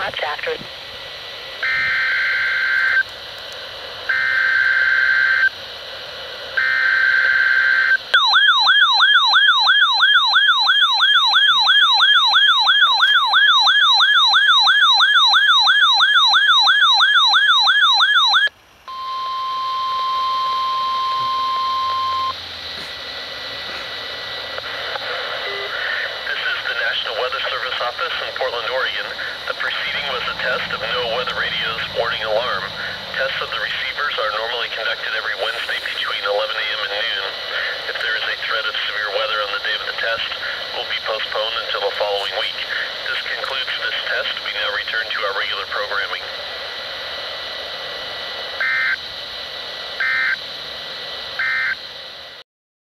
spots after it. Office in Portland, Oregon. The proceeding was a test of no weather radio's warning alarm. Tests of the receivers are normally conducted every Wednesday